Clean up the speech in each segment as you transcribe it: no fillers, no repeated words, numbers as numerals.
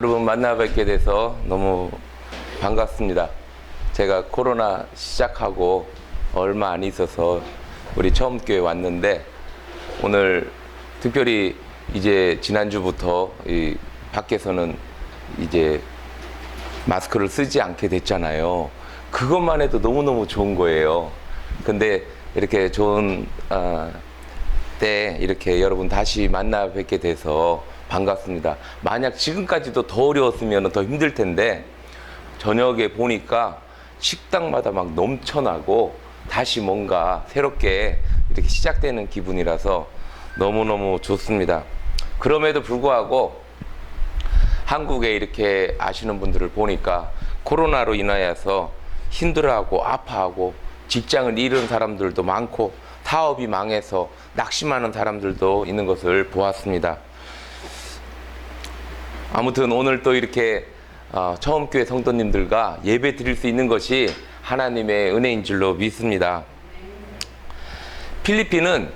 여러분 만나 뵙게 돼서 너무 반갑습니다. 제가 코로나 시작하고 얼마 안 있어서 우리 처음 교회 왔는데, 오늘 특별히 이제 지난주부터 이 밖에서는 이제 마스크를 쓰지 않게 됐잖아요. 그것만 해도 너무너무 좋은 거예요. 근데 이렇게 좋은 때 이렇게 여러분 다시 만나 뵙게 돼서 반갑습니다. 만약 지금까지도 더 어려웠으면 더 힘들 텐데, 저녁에 보니까 식당마다 막 넘쳐나고 다시 뭔가 새롭게 이렇게 시작되는 기분이라서 너무너무 좋습니다. 그럼에도 불구하고 한국에 이렇게 아시는 분들을 보니까 코로나로 인하여서 힘들어하고 아파하고 직장을 잃은 사람들도 많고 사업이 망해서 낙심하는 사람들도 있는 것을 보았습니다. 아무튼 오늘 또 이렇게 처음 교회 성도님들과 예배 드릴 수 있는 것이 하나님의 은혜인 줄로 믿습니다. 필리핀은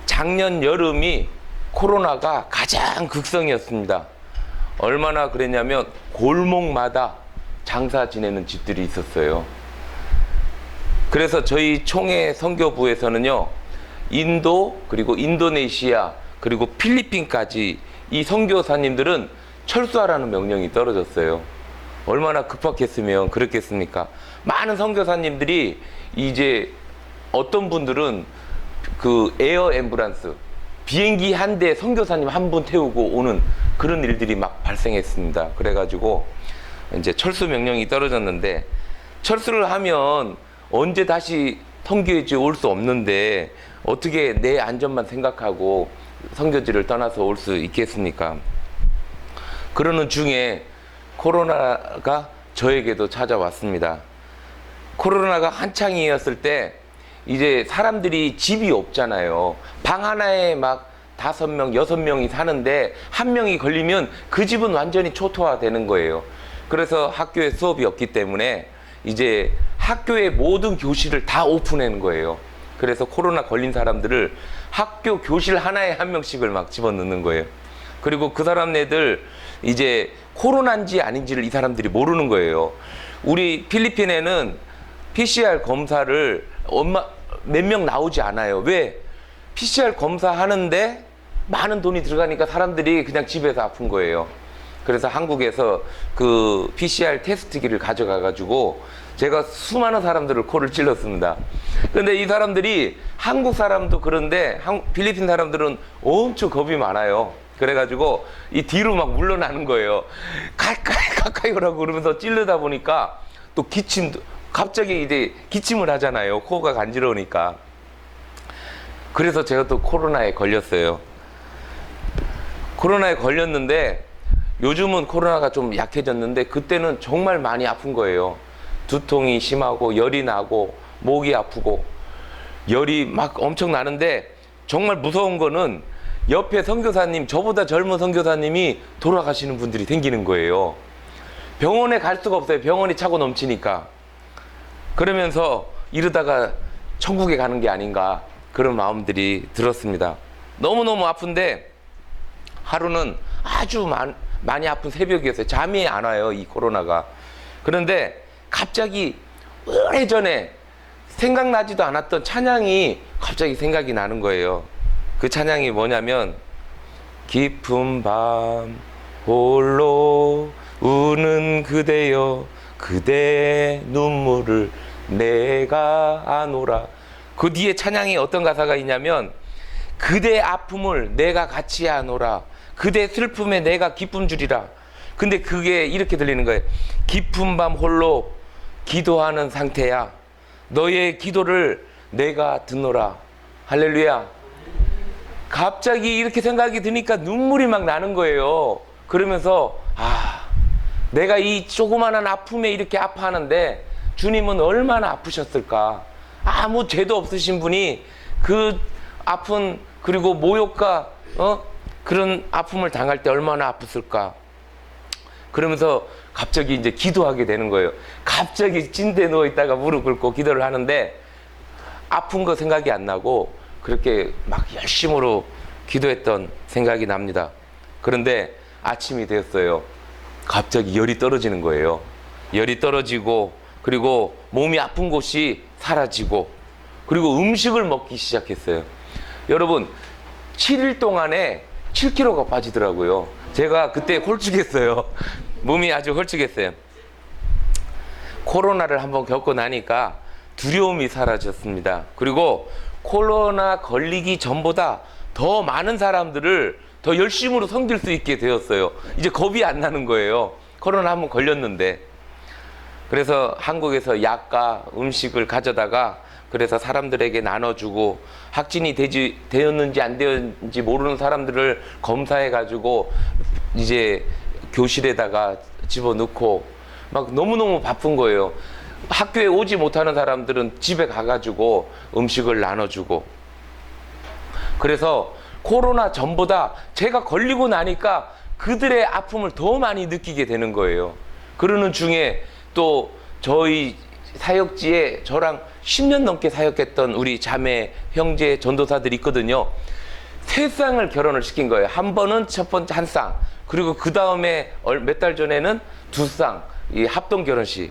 작년 여름이 코로나가 가장 극성이었습니다. 얼마나 그랬냐면 골목마다 장사 지내는 집들이 있었어요. 그래서 저희 총회 선교부에서는요, 인도 그리고 인도네시아 그리고 필리핀까지 이 선교사님들은 철수하라는 명령이 떨어졌어요. 얼마나 급박했으면 그랬겠습니까? 많은 선교사님들이 이제 어떤 분들은 그 에어 앰뷸런스 비행기 한 대 선교사님 한 분 태우고 오는 그런 일들이 막 발생했습니다. 그래가지고 이제 철수 명령이 떨어졌는데, 철수를 하면 언제 다시 선교지에 올 수 없는데 어떻게 내 안전만 생각하고 선교지를 떠나서 올 수 있겠습니까? 그러는 중에 코로나가 저에게도 찾아왔습니다. 코로나가 한창이었을 때 이제 사람들이 집이 없잖아요. 방 하나에 막 5명, 6명이 사는데 한 명이 걸리면 그 집은 완전히 초토화되는 거예요. 그래서 학교에 수업이 없기 때문에 이제 학교의 모든 교실을 다 오픈하는 거예요. 그래서 코로나 걸린 사람들을 학교 교실 하나에 한 명씩을 막 집어넣는 거예요. 그리고 그 사람네들 이제 코로나인지 아닌지를 이 사람들이 모르는 거예요. 우리 필리핀에는 PCR 검사를 몇 명 나오지 않아요. 왜? PCR 검사 하는데 많은 돈이 들어가니까 사람들이 그냥 집에서 아픈 거예요. 그래서 한국에서 그 PCR 테스트기를 가져가 가지고 제가 수많은 사람들을 코를 찔렀습니다. 근데 이 사람들이, 한국 사람도 그런데 필리핀 사람들은 엄청 겁이 많아요. 그래가지고 이 뒤로 막 물러나는 거예요. 가까이 오라고 그러면서 찌르다 보니까 또 기침도, 갑자기 이제 기침을 하잖아요. 코가 간지러우니까. 그래서 제가 또 코로나에 걸렸어요. 코로나에 걸렸는데, 요즘은 코로나가 좀 약해졌는데 그때는 정말 많이 아픈 거예요. 두통이 심하고 열이 나고 목이 아프고 열이 막 엄청 나는데, 정말 무서운 거는 옆에 선교사님, 저보다 젊은 선교사님이 돌아가시는 분들이 생기는 거예요. 병원에 갈 수가 없어요. 병원이 차고 넘치니까. 그러면서 이러다가 천국에 가는 게 아닌가, 그런 마음들이 들었습니다. 너무너무 아픈데 하루는 아주 많이 아픈 새벽이었어요. 잠이 안 와요, 이 코로나가. 그런데 갑자기 오래전에 생각나지도 않았던 찬양이 갑자기 생각이 나는 거예요. 그 찬양이 뭐냐면, 깊은 밤 홀로 우는 그대여 그대의 눈물을 내가 아노라. 그 뒤에 찬양이 어떤 가사가 있냐면, 그대의 아픔을 내가 같이 아노라, 그대의 슬픔에 내가 기쁨 주리라. 근데 그게 이렇게 들리는 거예요. 깊은 밤 홀로 기도하는 상태야, 너의 기도를 내가 듣노라. 할렐루야. 갑자기 이렇게 생각이 드니까 눈물이 막 나는 거예요. 그러면서 내가 이 조그마한 아픔에 이렇게 아파하는데 주님은 얼마나 아프셨을까. 아무 죄도 없으신 분이 그 아픈, 그리고 모욕과 그런 아픔을 당할 때 얼마나 아팠을까. 그러면서 갑자기 이제 기도하게 되는 거예요. 갑자기 침대에 누워있다가 무릎 꿇고 기도를 하는데 아픈 거 생각이 안 나고 그렇게 막 열심으로 기도했던 생각이 납니다. 그런데 아침이 되었어요. 갑자기 열이 떨어지는 거예요. 열이 떨어지고, 그리고 몸이 아픈 곳이 사라지고, 그리고 음식을 먹기 시작했어요. 여러분, 7일 동안에 7kg가 빠지더라고요. 제가 그때 홀쭉했어요. 몸이 아주 홀쭉했어요. 코로나를 한번 겪고 나니까 두려움이 사라졌습니다. 그리고 코로나 걸리기 전보다 더 많은 사람들을 더 열심으로 섬길 수 있게 되었어요. 이제 겁이 안 나는 거예요. 코로나 한번 걸렸는데. 그래서 한국에서 약과 음식을 가져다가 그래서 사람들에게 나눠주고, 확진이 되었는지 안 되었는지 모르는 사람들을 검사해가지고 이제 교실에다가 집어넣고 막 너무너무 바쁜 거예요. 학교에 오지 못하는 사람들은 집에 가가지고 음식을 나눠주고. 그래서 코로나 전보다 제가 걸리고 나니까 그들의 아픔을 더 많이 느끼게 되는 거예요. 그러는 중에 또 저희 사역지에 저랑 10년 넘게 사역했던 우리 자매, 형제, 전도사들이 있거든요. 3쌍을 결혼을 시킨 거예요. 한 번은 첫 번째 한 쌍, 그리고 그 다음에 몇 달 전에는 2쌍, 이 합동 결혼식.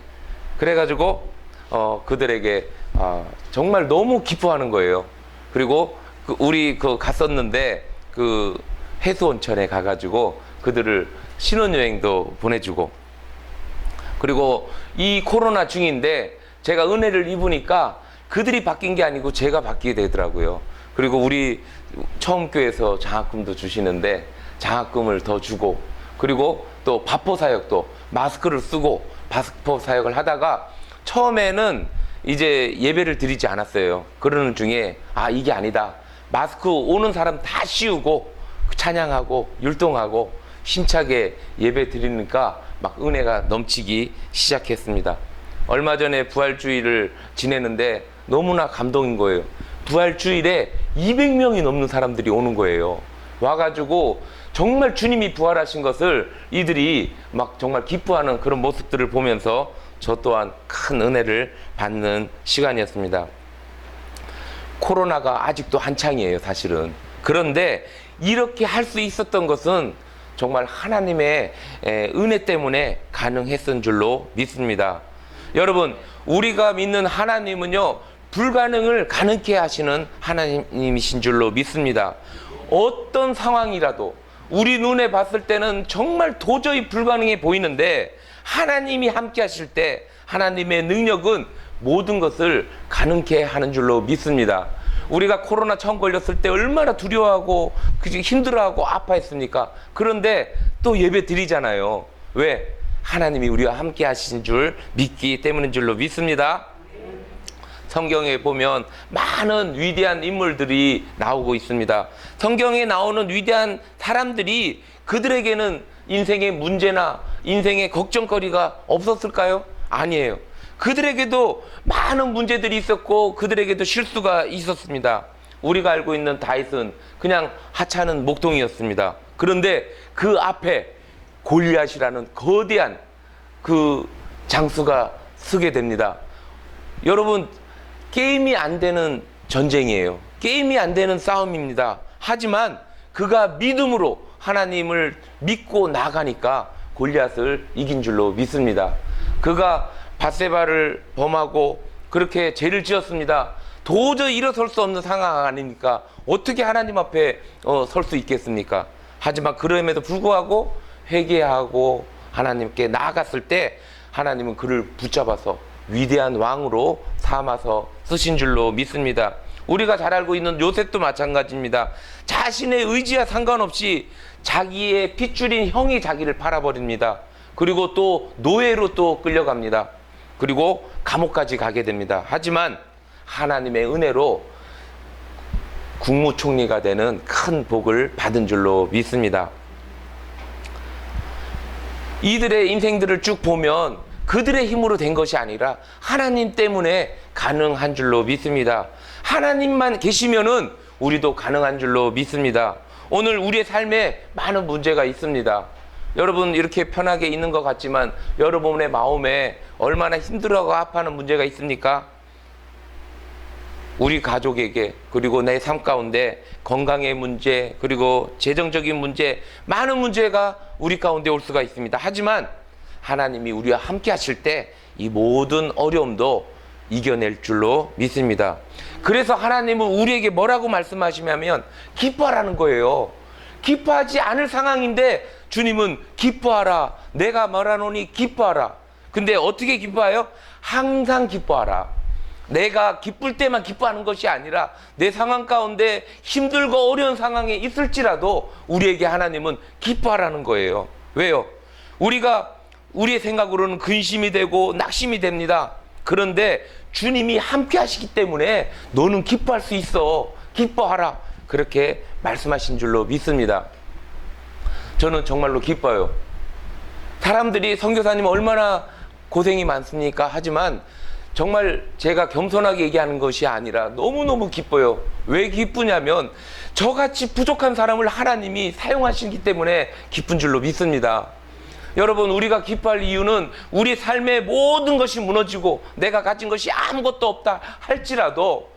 그래가지고 그들에게 정말 너무 기뻐하는 거예요. 그리고 우리 갔었는데 그 해수온천에 가가지고 그들을 신혼여행도 보내주고. 그리고 이 코로나 중인데 제가 은혜를 입으니까 그들이 바뀐 게 아니고 제가 바뀌게 되더라고요. 그리고 우리 처음 교회에서 장학금도 주시는데 장학금을 더 주고, 그리고 또 바포 사역도 마스크를 쓰고 바포 사역을 하다가 처음에는 이제 예배를 드리지 않았어요. 그러는 중에 이게 아니다. 마스크 오는 사람 다 씌우고 찬양하고 율동하고 힘차게 예배 드리니까 막 은혜가 넘치기 시작했습니다. 얼마 전에 부활주일을 지내는데 너무나 감동인 거예요. 부활주일에 200명이 넘는 사람들이 오는 거예요. 와가지고 정말 주님이 부활하신 것을 이들이 막 정말 기뻐하는 그런 모습들을 보면서 저 또한 큰 은혜를 받는 시간이었습니다. 코로나가 아직도 한창이에요, 사실은. 그런데 이렇게 할 수 있었던 것은 정말 하나님의 은혜 때문에 가능했던 줄로 믿습니다. 여러분, 우리가 믿는 하나님은요, 불가능을 가능케 하시는 하나님이신 줄로 믿습니다. 어떤 상황이라도 우리 눈에 봤을 때는 정말 도저히 불가능해 보이는데 하나님이 함께 하실 때 하나님의 능력은 모든 것을 가능케 하는 줄로 믿습니다. 우리가 코로나 처음 걸렸을 때 얼마나 두려워하고 힘들어하고 아파했습니까? 그런데 또 예배 드리잖아요. 왜? 하나님이 우리와 함께 하신 줄 믿기 때문인 줄로 믿습니다. 성경에 보면 많은 위대한 인물들이 나오고 있습니다. 성경에 나오는 위대한 사람들이 그들에게는 인생의 문제나 인생의 걱정거리가 없었을까요? 아니에요. 그들에게도 많은 문제들이 있었고 그들에게도 실수가 있었습니다. 우리가 알고 있는 다윗은 그냥 하찮은 목동이었습니다. 그런데 그 앞에 골리앗이라는 거대한 그 장수가 서게 됩니다. 여러분, 게임이 안 되는 전쟁이에요. 게임이 안 되는 싸움입니다. 하지만 그가 믿음으로 하나님을 믿고 나가니까 골리앗을 이긴 줄로 믿습니다. 그가 밧세바를 범하고 그렇게 죄를 지었습니다. 도저히 일어설 수 없는 상황 아닙니까? 어떻게 하나님 앞에 설 수 있겠습니까? 하지만 그럼에도 불구하고 회개하고 하나님께 나아갔을 때 하나님은 그를 붙잡아서 위대한 왕으로 삼아서 쓰신 줄로 믿습니다. 우리가 잘 알고 있는 요셉도 마찬가지입니다. 자신의 의지와 상관없이 자기의 핏줄인 형이 자기를 팔아버립니다. 그리고 또 노예로 또 끌려갑니다. 그리고 감옥까지 가게 됩니다. 하지만 하나님의 은혜로 국무총리가 되는 큰 복을 받은 줄로 믿습니다. 이들의 인생들을 쭉 보면 그들의 힘으로 된 것이 아니라 하나님 때문에 가능한 줄로 믿습니다. 하나님만 계시면은 우리도 가능한 줄로 믿습니다. 오늘 우리의 삶에 많은 문제가 있습니다. 여러분 이렇게 편하게 있는 것 같지만 여러분의 마음에 얼마나 힘들어하고 아파하는 문제가 있습니까? 우리 가족에게, 그리고 내 삶 가운데 건강의 문제, 그리고 재정적인 문제, 많은 문제가 우리 가운데 올 수가 있습니다. 하지만 하나님이 우리와 함께 하실 때 이 모든 어려움도 이겨낼 줄로 믿습니다. 그래서 하나님은 우리에게 뭐라고 말씀하시냐면 기뻐하라는 거예요. 기뻐하지 않을 상황인데 주님은 기뻐하라, 내가 말하노니 기뻐하라. 근데 어떻게 기뻐해요? 항상 기뻐하라. 내가 기쁠 때만 기뻐하는 것이 아니라 내 상황 가운데 힘들고 어려운 상황에 있을지라도 우리에게 하나님은 기뻐하라는 거예요. 왜요? 우리의 생각으로는 근심이 되고 낙심이 됩니다. 그런데 주님이 함께 하시기 때문에 너는 기뻐할 수 있어. 기뻐하라. 그렇게 말씀하신 줄로 믿습니다. 저는 정말로 기뻐요. 사람들이 선교사님 얼마나 고생이 많습니까? 하지만 정말 제가 겸손하게 얘기하는 것이 아니라 너무너무 기뻐요. 왜 기쁘냐면 저같이 부족한 사람을 하나님이 사용하시기 때문에 기쁜 줄로 믿습니다. 여러분, 우리가 기뻐할 이유는 우리 삶의 모든 것이 무너지고 내가 가진 것이 아무것도 없다 할지라도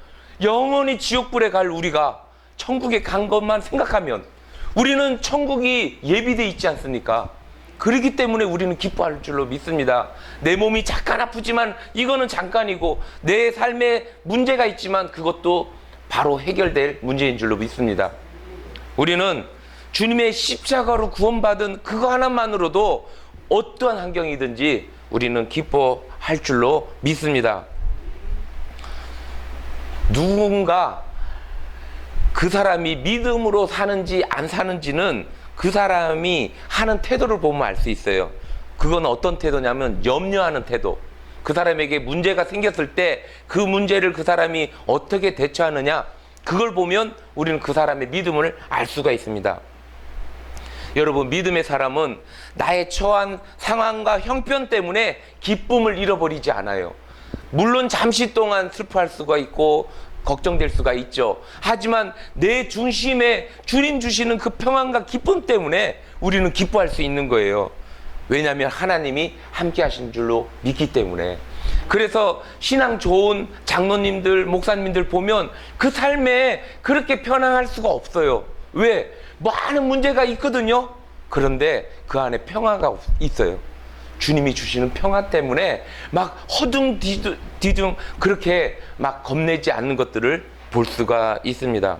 영원히 지옥불에 갈 우리가 천국에 간 것만 생각하면 우리는 천국이 예비되어 있지 않습니까? 그렇기 때문에 우리는 기뻐할 줄로 믿습니다. 내 몸이 잠깐 아프지만 이거는 잠깐이고 내 삶에 문제가 있지만 그것도 바로 해결될 문제인 줄로 믿습니다. 우리는 주님의 십자가로 구원받은 그거 하나만으로도 어떠한 환경이든지 우리는 기뻐할 줄로 믿습니다. 누군가 그 사람이 믿음으로 사는지 안 사는지는 그 사람이 하는 태도를 보면 알 수 있어요. 그건 어떤 태도냐면 염려하는 태도. 그 사람에게 문제가 생겼을 때 그 문제를 그 사람이 어떻게 대처하느냐, 그걸 보면 우리는 그 사람의 믿음을 알 수가 있습니다. 여러분, 믿음의 사람은 나의 처한 상황과 형편 때문에 기쁨을 잃어버리지 않아요. 물론 잠시 동안 슬퍼할 수가 있고 걱정될 수가 있죠. 하지만 내 중심에 주님 주시는 그 평안과 기쁨 때문에 우리는 기뻐할 수 있는 거예요. 왜냐하면 하나님이 함께 하신 줄로 믿기 때문에. 그래서 신앙 좋은 장로님들, 목사님들 보면 그 삶에 그렇게 편안할 수가 없어요. 왜? 많은 문제가 있거든요. 그런데 그 안에 평화가 있어요. 주님이 주시는 평화 때문에 막 허둥디둥 그렇게 막 겁내지 않는 것들을 볼 수가 있습니다.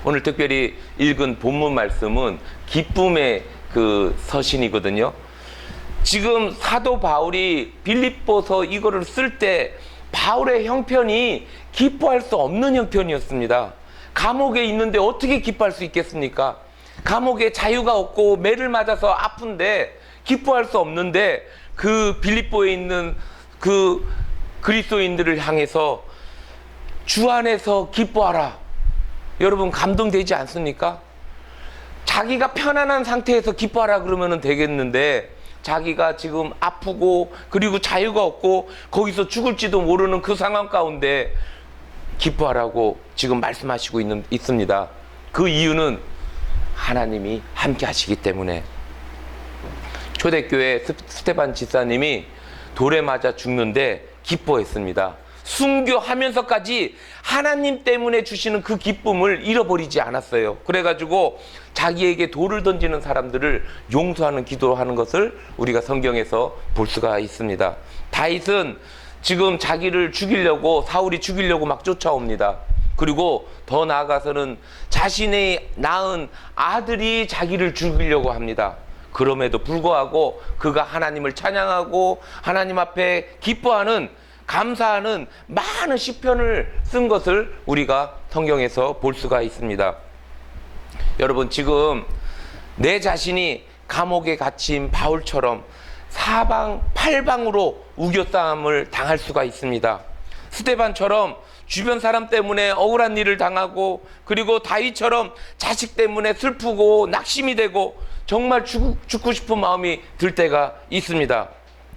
오늘 특별히 읽은 본문 말씀은 기쁨의 그 서신이거든요. 지금 사도 바울이 빌립보서 이거를 쓸 때 바울의 형편이 기뻐할 수 없는 형편이었습니다. 감옥에 있는데 어떻게 기뻐할 수 있겠습니까? 감옥에 자유가 없고 매를 맞아서 아픈데 기뻐할 수 없는데 그 빌립보에 있는 그 그리스도인들을 향해서 주 안에서 기뻐하라. 여러분, 감동되지 않습니까? 자기가 편안한 상태에서 기뻐하라 그러면 되겠는데 자기가 지금 아프고 그리고 자유가 없고 거기서 죽을지도 모르는 그 상황 가운데 기뻐하라고 지금 말씀하시고 있습니다. 그 이유는 하나님이 함께 하시기 때문에. 초대교회 스테반 집사님이 돌에 맞아 죽는데 기뻐했습니다. 순교하면서까지 하나님 때문에 주시는 그 기쁨을 잃어버리지 않았어요. 그래가지고 자기에게 돌을 던지는 사람들을 용서하는 기도하는 것을 우리가 성경에서 볼 수가 있습니다. 다윗은 지금 자기를 죽이려고, 사울이 죽이려고 막 쫓아옵니다. 그리고 더 나아가서는 자신의 낳은 아들이 자기를 죽이려고 합니다. 그럼에도 불구하고 그가 하나님을 찬양하고 하나님 앞에 기뻐하는, 감사하는 많은 시편을 쓴 것을 우리가 성경에서 볼 수가 있습니다. 여러분, 지금 내 자신이 감옥에 갇힌 바울처럼 사방팔방으로 우겨싸움을 당할 수가 있습니다. 스데반처럼 주변 사람 때문에 억울한 일을 당하고, 그리고 다윗처럼 자식 때문에 슬프고 낙심이 되고 정말 죽고 싶은 마음이 들 때가 있습니다.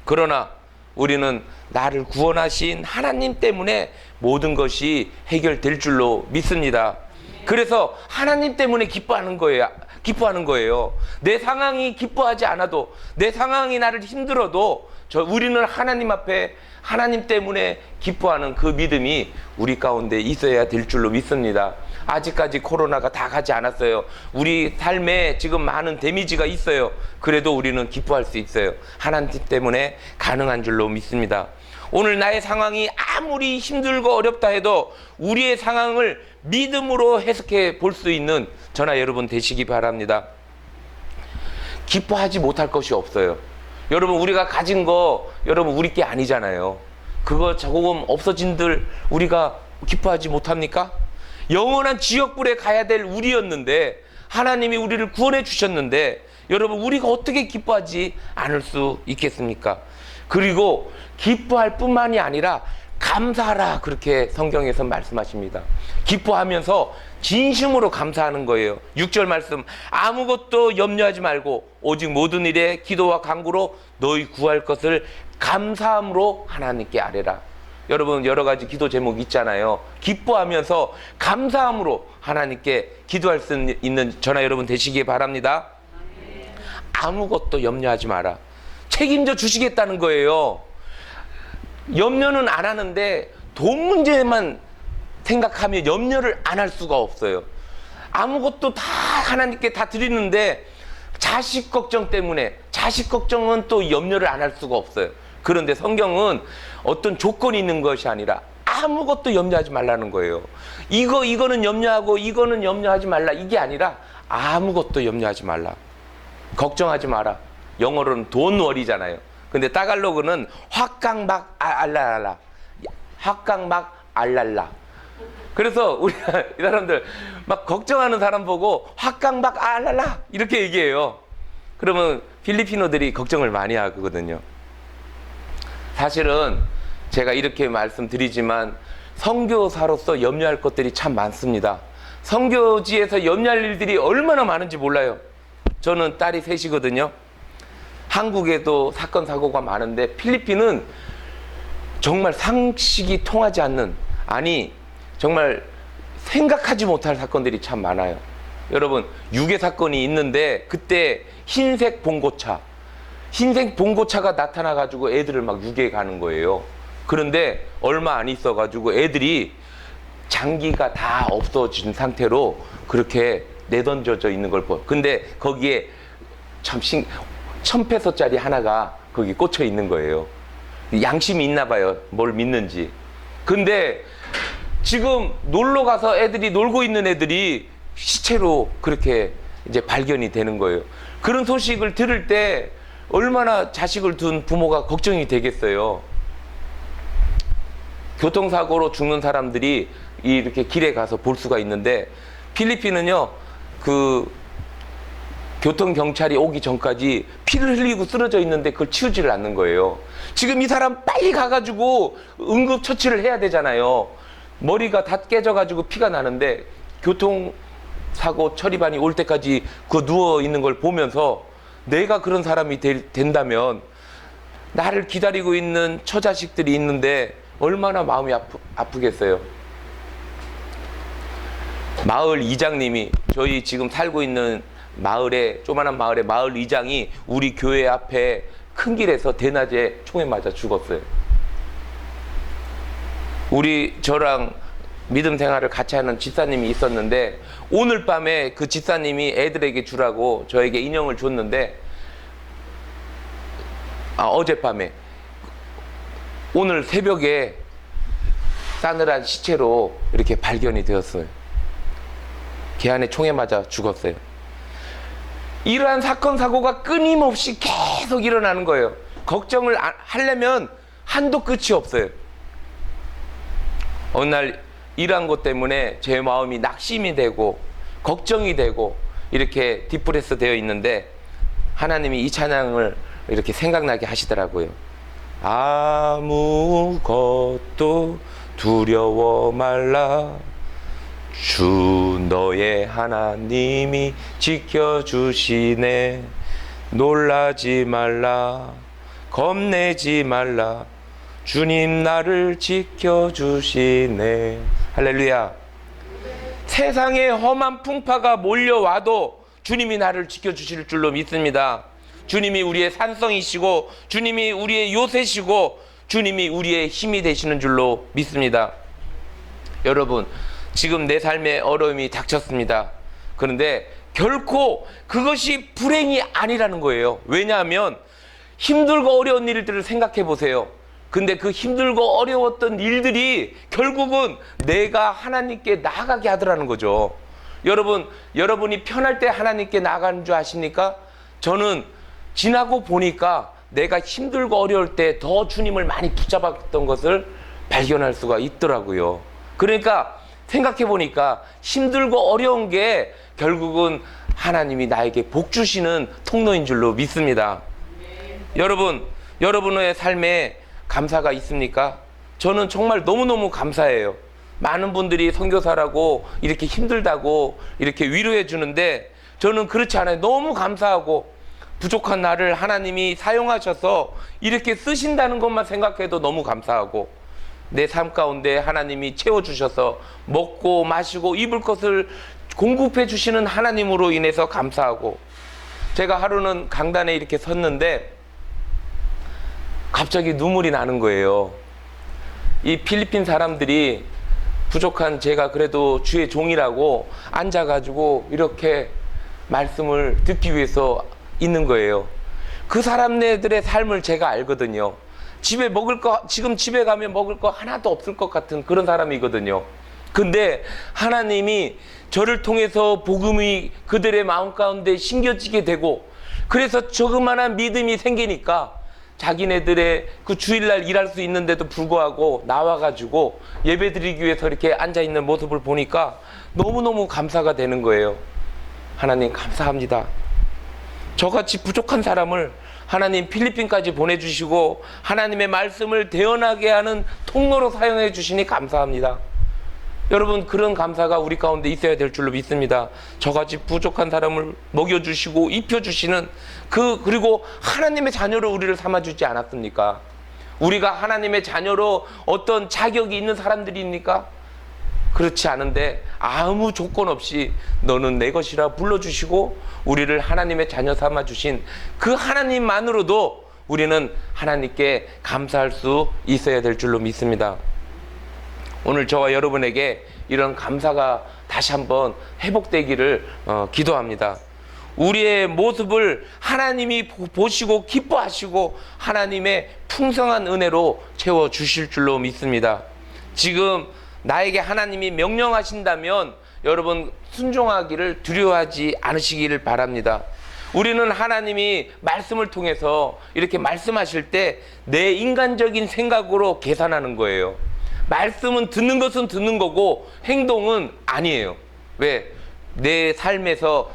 그러나 우리는 나를 구원하신 하나님 때문에 모든 것이 해결될 줄로 믿습니다. 그래서 하나님 때문에 기뻐하는 거예요. 기뻐하는 거예요. 내 상황이 기뻐하지 않아도, 내 상황이 나를 힘들어도 우리는 하나님 앞에 하나님 때문에 기뻐하는 그 믿음이 우리 가운데 있어야 될 줄로 믿습니다. 아직까지 코로나가 다 가지 않았어요. 우리 삶에 지금 많은 데미지가 있어요. 그래도 우리는 기뻐할 수 있어요. 하나님 때문에 가능한 줄로 믿습니다. 오늘 나의 상황이 아무리 힘들고 어렵다 해도 우리의 상황을 믿음으로 해석해 볼 수 있는 저나 여러분 되시기 바랍니다. 기뻐하지 못할 것이 없어요. 여러분, 우리가 가진 거 여러분 우리 게 아니잖아요. 그거 조금 없어진들 우리가 기뻐하지 못합니까? 영원한 지옥불에 가야 될 우리였는데, 하나님이 우리를 구원해 주셨는데, 여러분 우리가 어떻게 기뻐하지 않을 수 있겠습니까? 그리고 기뻐할 뿐만이 아니라 감사하라, 그렇게 성경에서 말씀하십니다. 기뻐하면서 진심으로 감사하는 거예요. 6절 말씀, 아무것도 염려하지 말고 오직 모든 일에 기도와 간구로 너희 구할 것을 감사함으로 하나님께 아뢰라. 여러분, 여러 가지 기도 제목이 있잖아요. 기뻐하면서 감사함으로 하나님께 기도할 수 있는 저나 여러분 되시기 바랍니다. 아무것도 염려하지 마라. 책임져 주시겠다는 거예요. 염려는 안 하는데 돈 문제만 생각하면 염려를 안 할 수가 없어요. 아무것도 다 하나님께 다 드리는데 자식 걱정 때문에, 자식 걱정은 또 염려를 안 할 수가 없어요. 그런데 성경은 어떤 조건이 있는 것이 아니라 아무것도 염려하지 말라는 거예요. 이거는 염려하고 이거는 염려하지 말라, 이게 아니라 아무것도 염려하지 말라. 걱정하지 마라. 영어로는 돈 워리잖아요. 근데 따갈로그는 확강막 알랄라, 확강막 알랄라. 그래서 우리 이 사람들 막 걱정하는 사람 보고 확강막 알랄라 이렇게 얘기해요. 그러면 필리핀어들이 걱정을 많이 하거든요. 사실은 제가 이렇게 말씀드리지만 선교사로서 염려할 것들이 참 많습니다. 선교지에서 염려할 일들이 얼마나 많은지 몰라요. 저는 딸이 셋이거든요. 한국에도 사건 사고가 많은데 필리핀은 정말 상식이 통하지 않는, 아니 정말 생각하지 못할 사건들이 참 많아요. 여러분, 유괴 사건이 있는데 그때 흰색 봉고차가 나타나 가지고 애들을 막 유괴해 가는 거예요. 그런데 얼마 안 있어 가지고 애들이 장기가 다 없어진 상태로 그렇게 내던져져 있는 걸 보여. 근데 거기에 참 1,000페소짜리 하나가 거기 꽂혀 있는 거예요. 양심이 있나 봐요. 뭘 믿는지. 근데 지금 놀러 가서 애들이 놀고 있는 애들이 시체로 그렇게 이제 발견이 되는 거예요. 그런 소식을 들을 때 얼마나 자식을 둔 부모가 걱정이 되겠어요. 교통사고로 죽는 사람들이 이렇게 길에 가서 볼 수가 있는데, 필리핀은요, 그 교통경찰이 오기 전까지 피를 흘리고 쓰러져 있는데 그걸 치우지를 않는 거예요. 지금 이 사람 빨리 가가지고 응급처치를 해야 되잖아요. 머리가 다 깨져가지고 피가 나는데 교통사고 처리반이 올 때까지 그 누워 있는 걸 보면서 내가 그런 사람이 된다면 나를 기다리고 있는 처자식들이 있는데 얼마나 마음이 아프겠어요. 마을 이장님이, 저희 지금 살고 있는 마을에, 조만한 마을에 마을 이장이 우리 교회 앞에 큰 길에서 대낮에 총에 맞아 죽었어요. 저랑 믿음 생활을 같이 하는 집사님이 있었는데, 오늘 밤에 그 집사님이 애들에게 주라고 저에게 인형을 줬는데, 어젯밤에, 오늘 새벽에 싸늘한 시체로 이렇게 발견이 되었어요. 걔 안에 총에 맞아 죽었어요. 이러한 사건 사고가 끊임없이 계속 일어나는 거예요. 걱정을 하려면 한도 끝이 없어요. 어느 날 이러한 것 때문에 제 마음이 낙심이 되고 걱정이 되고 이렇게 디프레스 되어 있는데, 하나님이 이 찬양을 이렇게 생각나게 하시더라고요. 아무것도 두려워 말라, 주 너의 하나님이 지켜주시네. 놀라지 말라, 겁내지 말라, 주님 나를 지켜주시네. 할렐루야. 세상에 험한 풍파가 몰려와도 주님이 나를 지켜주실 줄로 믿습니다. 주님이 우리의 산성이시고 주님이 우리의 요새시고 주님이 우리의 힘이 되시는 줄로 믿습니다. 여러분, 지금 내 삶에 어려움이 닥쳤습니다. 그런데 결코 그것이 불행이 아니라는 거예요. 왜냐하면 힘들고 어려운 일들을 생각해 보세요. 근데 그 힘들고 어려웠던 일들이 결국은 내가 하나님께 나아가게 하더라는 거죠. 여러분, 여러분이 편할 때 하나님께 나아가는 줄 아십니까? 저는 지나고 보니까 내가 힘들고 어려울 때 더 주님을 많이 붙잡았던 것을 발견할 수가 있더라고요. 그러니까 생각해 보니까 힘들고 어려운 게 결국은 하나님이 나에게 복 주시는 통로인 줄로 믿습니다. 여러분, 여러분의 삶에 감사가 있습니까? 저는 정말 너무너무 감사해요. 많은 분들이 선교사라고 이렇게 힘들다고 이렇게 위로해 주는데 저는 그렇지 않아요. 너무 감사하고 부족한 나를 하나님이 사용하셔서 이렇게 쓰신다는 것만 생각해도 너무 감사하고 내 삶 가운데 하나님이 채워주셔서 먹고 마시고 입을 것을 공급해 주시는 하나님으로 인해서 감사하고, 제가 하루는 강단에 이렇게 섰는데 갑자기 눈물이 나는 거예요. 이 필리핀 사람들이 부족한 제가 그래도 주의 종이라고 앉아가지고 이렇게 말씀을 듣기 위해서 있는 거예요. 그 사람네들의 삶을 제가 알거든요. 집에 먹을 거, 지금 집에 가면 먹을 거 하나도 없을 것 같은 그런 사람이거든요. 근데 하나님이 저를 통해서 복음이 그들의 마음 가운데 심겨지게 되고, 그래서 조그마한 믿음이 생기니까 자기네들의 그 주일날 일할 수 있는데도 불구하고 나와가지고 예배 드리기 위해서 이렇게 앉아있는 모습을 보니까 너무너무 감사가 되는 거예요. 하나님 감사합니다. 저같이 부족한 사람을 하나님 필리핀까지 보내주시고 하나님의 말씀을 대언하게 하는 통로로 사용해 주시니 감사합니다. 여러분, 그런 감사가 우리 가운데 있어야 될 줄로 믿습니다. 저같이 부족한 사람을 먹여주시고 입혀주시는 그리고 하나님의 자녀로 우리를 삼아주지 않았습니까? 우리가 하나님의 자녀로 어떤 자격이 있는 사람들입니까? 그렇지 않은데 아무 조건 없이 너는 내 것이라 불러주시고 우리를 하나님의 자녀 삼아주신 그 하나님만으로도 우리는 하나님께 감사할 수 있어야 될 줄로 믿습니다. 오늘 저와 여러분에게 이런 감사가 다시 한번 회복되기를 기도합니다. 우리의 모습을 하나님이 보시고 기뻐하시고 하나님의 풍성한 은혜로 채워주실 줄로 믿습니다. 지금 나에게 하나님이 명령하신다면 여러분 순종하기를 두려워하지 않으시기를 바랍니다. 우리는 하나님이 말씀을 통해서 이렇게 말씀하실 때 내 인간적인 생각으로 계산하는 거예요. 말씀은 듣는 것은 듣는 거고 행동은 아니에요. 왜? 내 삶에서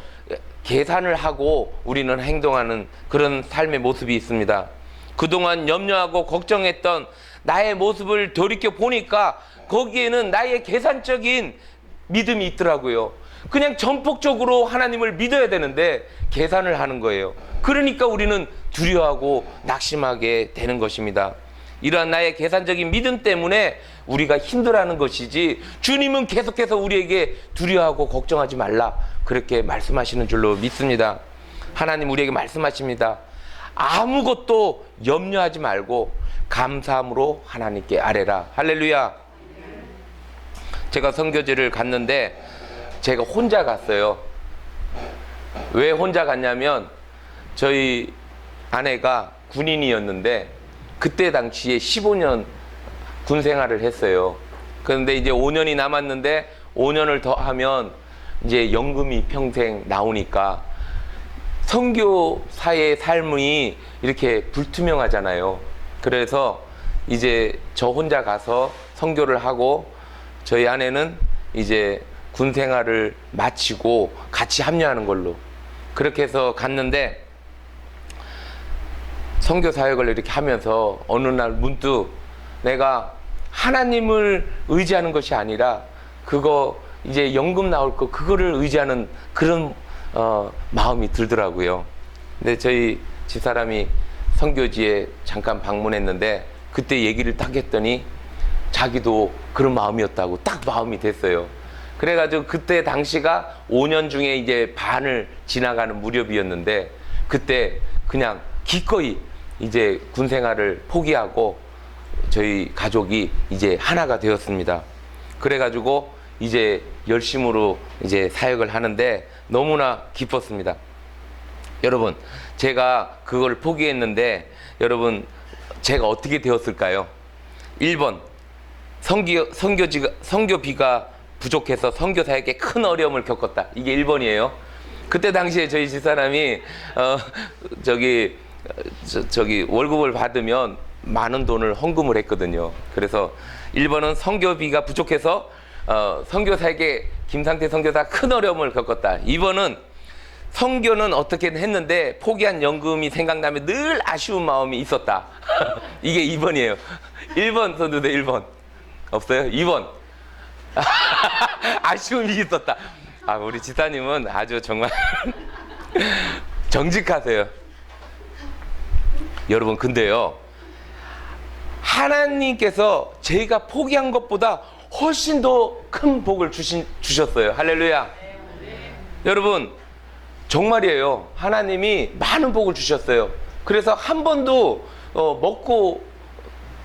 계산을 하고 우리는 행동하는 그런 삶의 모습이 있습니다. 그동안 염려하고 걱정했던 나의 모습을 돌이켜 보니까 거기에는 나의 계산적인 믿음이 있더라고요. 그냥 전폭적으로 하나님을 믿어야 되는데 계산을 하는 거예요. 그러니까 우리는 두려워하고 낙심하게 되는 것입니다. 이러한 나의 계산적인 믿음 때문에 우리가 힘들어하는 것이지, 주님은 계속해서 우리에게 두려워하고 걱정하지 말라 그렇게 말씀하시는 줄로 믿습니다. 하나님 우리에게 말씀하십니다. 아무것도 염려하지 말고 감사함으로 하나님께 아뢰라. 할렐루야. 제가 선교지를 갔는데 제가 혼자 갔어요. 왜 혼자 갔냐면 저희 아내가 군인이었는데 그때 당시에 15년 군 생활을 했어요. 그런데 이제 5년이 남았는데 5년을 더 하면 이제 연금이 평생 나오니까 선교사의 삶이 이렇게 불투명하잖아요. 그래서 이제 저 혼자 가서 선교를 하고 저희 아내는 이제 군 생활을 마치고 같이 합류하는 걸로 그렇게 해서 갔는데, 선교 사역을 이렇게 하면서 어느 날 문득 내가 하나님을 의지하는 것이 아니라 그거 이제 연금 나올 거 그거를 의지하는 그런 마음이 들더라고요. 근데 저희 집사람이 선교지에 잠깐 방문했는데 그때 얘기를 딱 했더니 자기도 그런 마음이었다고 딱 마음이 됐어요. 그래가지고 그때 당시가 5년 중에 이제 반을 지나가는 무렵이었는데, 그때 그냥 기꺼이 이제 군 생활을 포기하고 저희 가족이 이제 하나가 되었습니다. 그래가지고 이제 열심으로 이제 사역을 하는데 너무나 기뻤습니다. 여러분, 제가 그걸 포기했는데 여러분, 제가 어떻게 되었을까요? 1번, 선교비가 부족해서 선교사에게 큰 어려움을 겪었다. 이게 1번이에요. 그때 당시에 저희 집사람이 저기 월급을 받으면 많은 돈을 헌금을 했거든요. 그래서 1번은 선교비가 부족해서 선교사에게 김상태 선교사 큰 어려움을 겪었다. 2번은 선교는 어떻게든 했는데 포기한 연금이 생각나면 늘 아쉬운 마음이 있었다. 이게 2번이에요. 1번 써도 돼. 1번 없어요? 2번 아쉬움이 있었다. 아, 우리 집사님은 아주 정말 정직하세요. 여러분, 근데요, 하나님께서 제가 포기한 것보다 훨씬 더 큰 복을 주셨어요. 할렐루야. 여러분, 정말이에요. 하나님이 많은 복을 주셨어요. 그래서 한 번도 먹고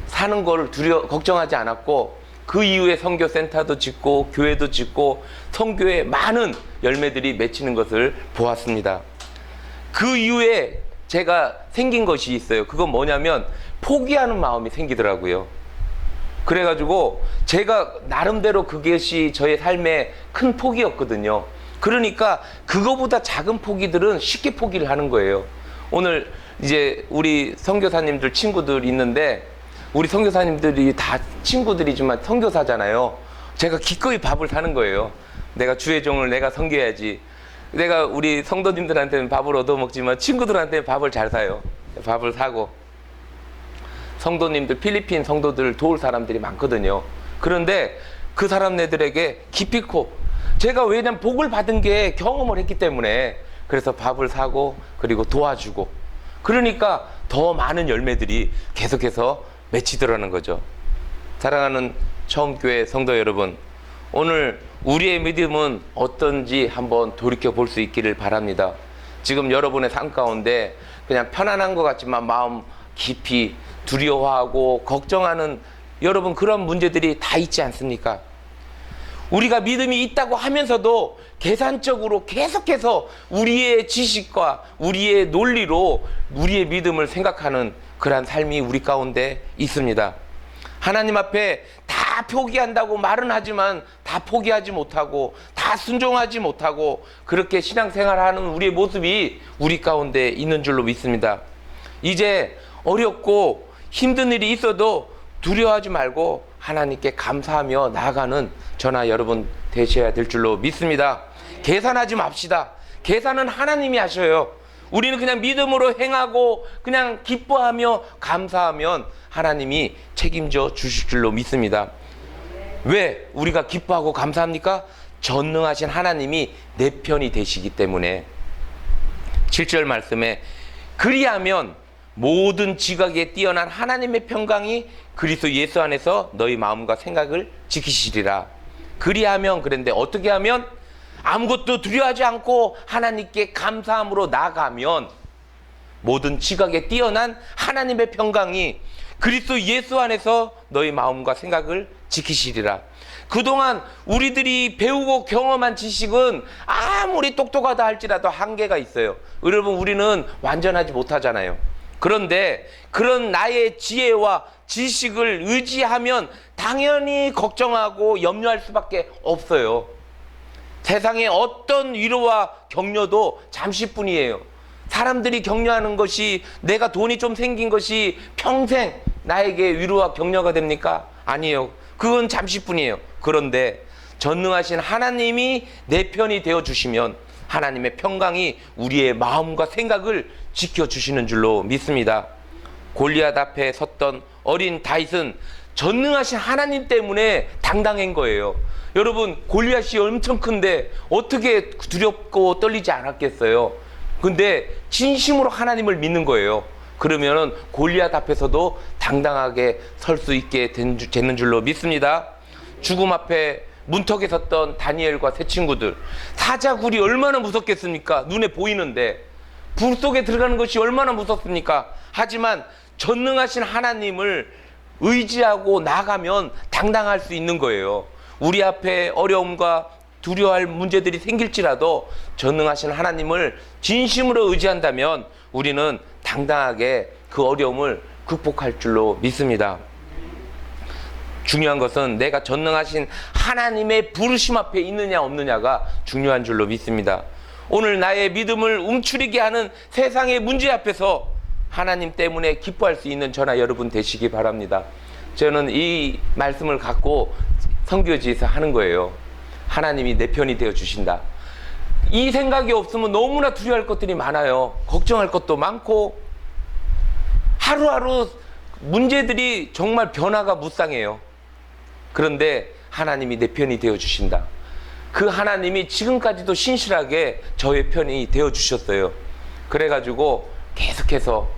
사는 걸 걱정하지 않았고, 그 이후에 선교센터도 짓고 교회도 짓고 선교에 많은 열매들이 맺히는 것을 보았습니다. 그 이후에 제가 생긴 것이 있어요. 그건 뭐냐면 포기하는 마음이 생기더라고요. 그래가지고 제가 나름대로 그것이 저의 삶의 큰 포기였거든요. 그러니까 그거보다 작은 포기들은 쉽게 포기를 하는 거예요. 오늘 이제 우리 선교사님들 친구들 있는데, 우리 선교사님들이 다 친구들이지만 선교사잖아요. 제가 기꺼이 밥을 사는 거예요. 내가 주의 종을 내가 섬겨야지. 내가 우리 성도님들한테는 밥을 얻어먹지만 친구들한테는 밥을 잘 사요. 밥을 사고, 성도님들, 필리핀 성도들을 도울 사람들이 많거든요. 그런데 그 사람네들에게 기필코, 제가 왜냐면 복을 받은 게 경험을 했기 때문에, 그래서 밥을 사고 그리고 도와주고, 그러니까 더 많은 열매들이 계속해서 맺히더라는 거죠. 사랑하는 처음교회 성도 여러분, 오늘 우리의 믿음은 어떤지 한번 돌이켜 볼 수 있기를 바랍니다. 지금 여러분의 삶 가운데 그냥 편안한 것 같지만 마음 깊이 두려워하고 걱정하는 여러분, 그런 문제들이 다 있지 않습니까? 우리가 믿음이 있다고 하면서도 계산적으로 계속해서 우리의 지식과 우리의 논리로 우리의 믿음을 생각하는 그러한 삶이 우리 가운데 있습니다. 하나님 앞에 다 포기한다고 말은 하지만 다 포기하지 못하고 다 순종하지 못하고 그렇게 신앙생활하는 우리의 모습이 우리 가운데 있는 줄로 믿습니다. 이제 어렵고 힘든 일이 있어도 두려워하지 말고 하나님께 감사하며 나아가는 저나 여러분 되셔야 될 줄로 믿습니다. 계산하지 맙시다. 계산은 하나님이 하셔요. 우리는 그냥 믿음으로 행하고 그냥 기뻐하며 감사하면 하나님이 책임져 주실 줄로 믿습니다. 왜 우리가 기뻐하고 감사합니까? 전능하신 하나님이 내 편이 되시기 때문에. 7절 말씀에 그리하면 모든 지각에 뛰어난 하나님의 평강이 그리스도 예수 안에서 너희 마음과 생각을 지키시리라. 그리하면, 그런데 어떻게 하면? 아무것도 두려워하지 않고 하나님께 감사함으로 나아가면 모든 지각에 뛰어난 하나님의 평강이 그리스도 예수 안에서 너희 마음과 생각을 지키시리라. 그동안 우리들이 배우고 경험한 지식은 아무리 똑똑하다 할지라도 한계가 있어요. 여러분, 우리는 완전하지 못하잖아요. 그런데 그런 나의 지혜와 지식을 의지하면 당연히 걱정하고 염려할 수밖에 없어요. 세상의 어떤 위로와 격려도 잠시뿐이에요. 사람들이 격려하는 것이, 내가 돈이 좀 생긴 것이 평생 나에게 위로와 격려가 됩니까? 아니에요. 그건 잠시뿐이에요. 그런데 전능하신 하나님이 내 편이 되어주시면 하나님의 평강이 우리의 마음과 생각을 지켜주시는 줄로 믿습니다. 골리앗 앞에 섰던 어린 다윗은 전능하신 하나님 때문에 당당한 거예요. 여러분, 골리앗이 엄청 큰데 어떻게 두렵고 떨리지 않았겠어요? 근데 진심으로 하나님을 믿는 거예요. 그러면은 골리앗 앞에서도 당당하게 설 수 있게 되는 줄로 믿습니다. 죽음 앞에 문턱에 섰던 다니엘과 세 친구들, 사자굴이 얼마나 무섭겠습니까? 눈에 보이는데 불 속에 들어가는 것이 얼마나 무섭습니까? 하지만 전능하신 하나님을 의지하고 나가면 당당할 수 있는 거예요. 우리 앞에 어려움과 두려워할 문제들이 생길지라도 전능하신 하나님을 진심으로 의지한다면 우리는 당당하게 그 어려움을 극복할 줄로 믿습니다. 중요한 것은 내가 전능하신 하나님의 부르심 앞에 있느냐 없느냐가 중요한 줄로 믿습니다. 오늘 나의 믿음을 움츠리게 하는 세상의 문제 앞에서 하나님 때문에 기뻐할 수 있는 저나 여러분 되시기 바랍니다. 저는 이 말씀을 갖고 선교지에서 하는 거예요. 하나님이 내 편이 되어 주신다. 이 생각이 없으면 너무나 두려워할 것들이 많아요. 걱정할 것도 많고 하루하루 문제들이 정말 변화가 무쌍해요. 그런데 하나님이 내 편이 되어 주신다. 그 하나님이 지금까지도 신실하게 저의 편이 되어 주셨어요. 그래가지고 계속해서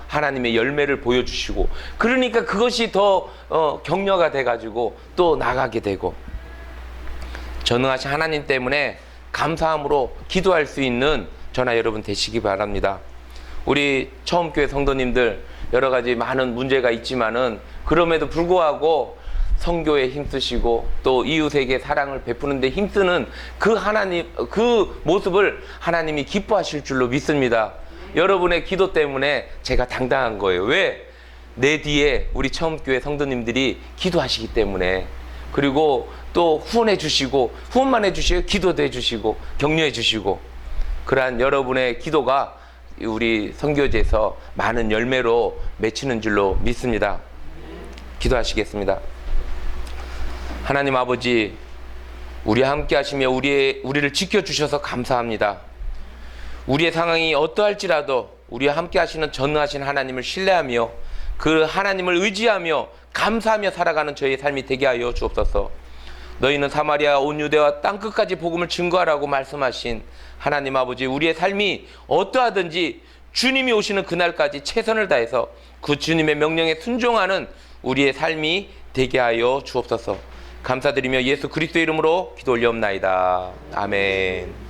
하나님의 열매를 보여주시고, 그러니까 그것이 더 격려가 돼가지고 또 나가게 되고, 전능하신 하나님 때문에 감사함으로 기도할 수 있는 저나 여러분 되시기 바랍니다. 우리 처음교회 성도님들 여러 가지 많은 문제가 있지만은 그럼에도 불구하고 선교에 힘쓰시고 또 이웃에게 사랑을 베푸는데 힘쓰는 그 하나님, 그 모습을 하나님이 기뻐하실 줄로 믿습니다. 여러분의 기도 때문에 제가 당당한 거예요. 왜? 내 뒤에 우리 처음교회 성도님들이 기도하시기 때문에, 그리고 또 후원해 주시고, 후원만 해 주시고 기도도 해 주시고 격려해 주시고, 그러한 여러분의 기도가 우리 선교지에서 많은 열매로 맺히는 줄로 믿습니다. 기도하시겠습니다. 하나님 아버지, 우리와 함께 하시며 우리를 지켜주셔서 감사합니다. 우리의 상황이 어떠할지라도 우리와 함께 하시는 전능하신 하나님을 신뢰하며 그 하나님을 의지하며 감사하며 살아가는 저희의 삶이 되게 하여 주옵소서. 너희는 사마리아 온 유대와 땅끝까지 복음을 증거하라고 말씀하신 하나님 아버지, 우리의 삶이 어떠하든지 주님이 오시는 그날까지 최선을 다해서 그 주님의 명령에 순종하는 우리의 삶이 되게 하여 주옵소서. 감사드리며 예수 그리스도의 이름으로 기도 올리옵나이다. 아멘.